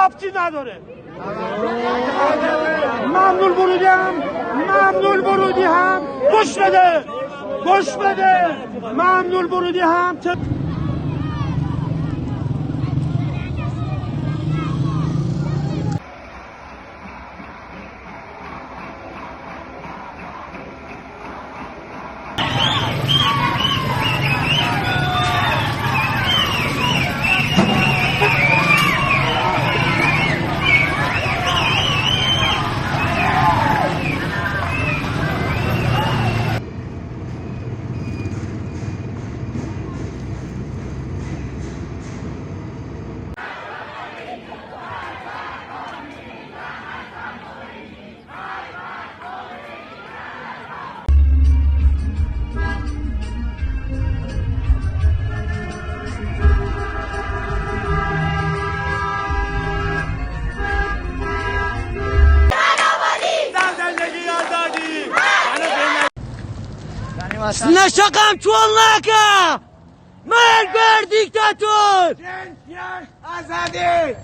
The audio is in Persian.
ربطی نداره. ممنون ورودی هم گوش بده ممنون ورودی هم نشقم چوالناکا مرگ بر دیکتاتور جنسیت آزادی